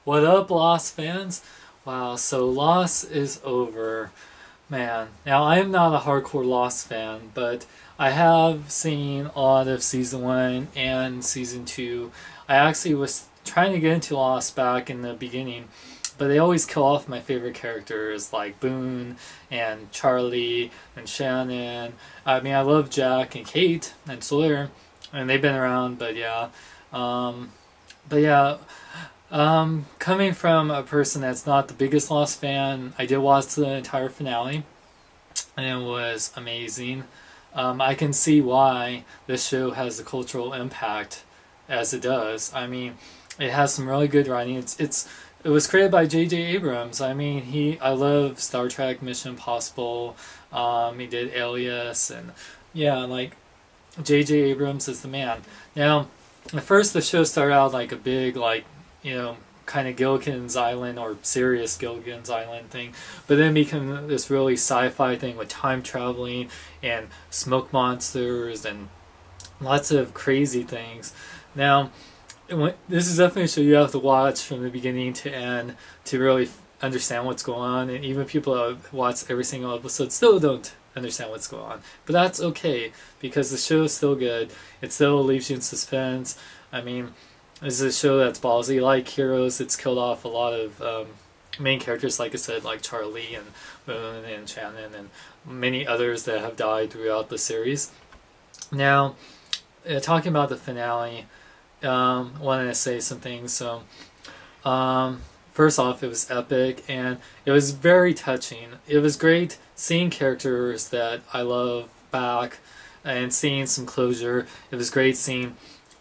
What up, Lost fans? Wow, so Lost is over. Man, now I am not a hardcore Lost fan, but I have seen a lot of season 1 and season 2. I actually was trying to get into Lost back in the beginning, but they always kill off my favorite characters like Boone and Charlie and Shannon. I mean, I love Jack and Kate and Sawyer, and they've been around, but yeah. Um, but yeah, Coming from a person that's not the biggest Lost fan, I did watch the entire finale, and it was amazing. I can see why this show has the cultural impact as it does. I mean, it has some really good writing. It was created by J.J. Abrams. I mean, I love Star Trek, Mission Impossible. He did Alias, and yeah, like J.J. Abrams is the man. Now, at first the show started out like a big kind of Gilligan's Island or serious Gilligan's Island thing, but then became this really sci-fi thing with time traveling and smoke monsters and lots of crazy things. Now, this is definitely a show you have to watch from the beginning to end to really understand what's going on, and even people that watch every single episode still don't understand what's going on. But that's okay, because the show is still good. It still leaves you in suspense. I mean, this is a show that's ballsy. Like Heroes, it's killed off a lot of main characters, like I said, like Charlie and Moon and Shannon and many others that have died throughout the series. Now, talking about the finale, wanted to say some things. So, first off, it was epic and it was very touching. It was great seeing characters that I love back and seeing some closure. It was great seeing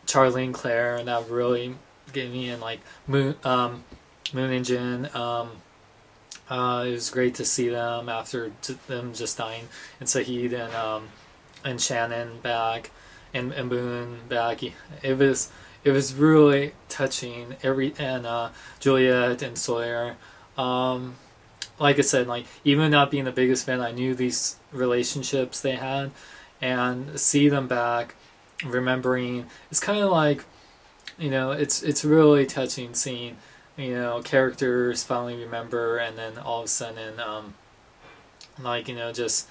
Charlie and Claire, and that really gave me in, like Moon and Jin. It was great to see them after them just dying, and Saeed and Shannon back, and Boone back. It was really touching. Juliet and Sawyer. Like I said, like even not being the biggest fan, I knew these relationships they had, and see them back, remembering, it's kind of like, it's really touching seeing, characters finally remember, and then all of a sudden, just,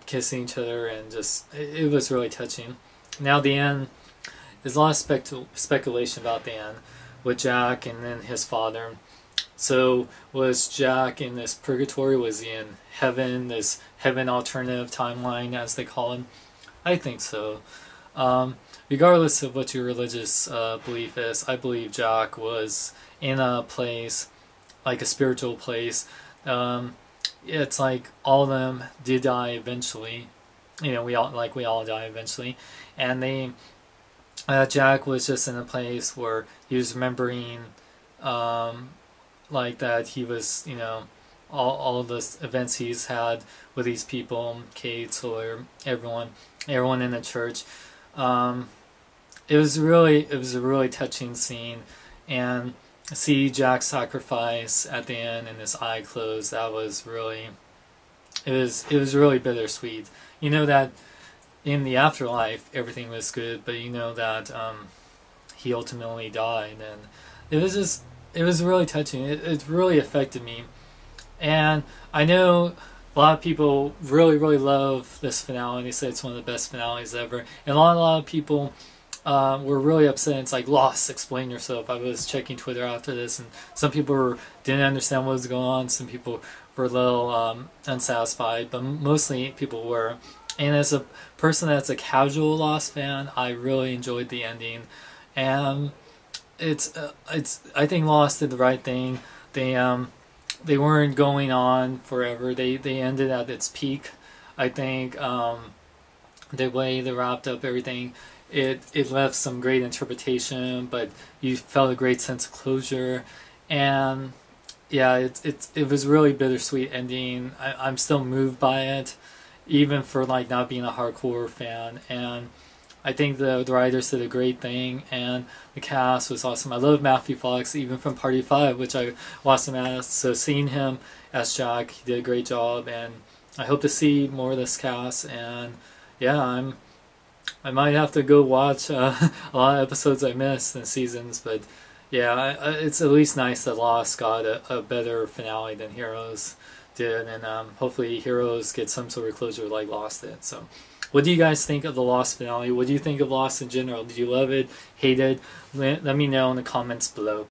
kissing each other, and just, it was really touching. Now the end, there's a lot of speculation about the end with Jack and then his father. So was Jack in this purgatory? Was he in heaven, this heaven alternative timeline as they call it? I think so. Regardless of what your religious belief is, I believe Jack was in a place, like a spiritual place. It's like all of them did die eventually. We all die eventually, and Jack was just in a place where he was remembering, like that he was, all of the events he's had with these people, Kate, Sawyer, everyone in the church. It was a really touching scene, and see Jack's sacrifice at the end and his eye closed. That was really, it was really bittersweet. You know that in the afterlife everything was good, but you know that he ultimately died, and it was really touching. It really affected me, and I know a lot of people really, really love this finale. They say it's one of the best finales ever. And a lot of people were really upset. It's like, Lost, explain yourself. I was checking Twitter after this, and some people didn't understand what was going on. Some people were a little unsatisfied, but mostly people were. And as a person that's a casual Lost fan, I really enjoyed the ending. And I think Lost did the right thing. They weren't going on forever. They ended at its peak. I think the way they wrapped up everything, it left some great interpretation, but you felt a great sense of closure. And yeah, it was really bittersweet ending. I'm still moved by it, even for like not being a hardcore fan. And I think the writers did a great thing, and the cast was awesome. I love Matthew Fox, even from Party 5, which I watched him as. So seeing him as Jack, he did a great job, and I hope to see more of this cast. And yeah, I might have to go watch a lot of episodes I missed in seasons, but Yeah, it's at least nice that Lost got a better finale than Heroes did, and hopefully Heroes get some sort of closure like Lost did. So, what do you guys think of the Lost finale? What do you think of Lost in general? Did you love it, hate it? Let me know in the comments below.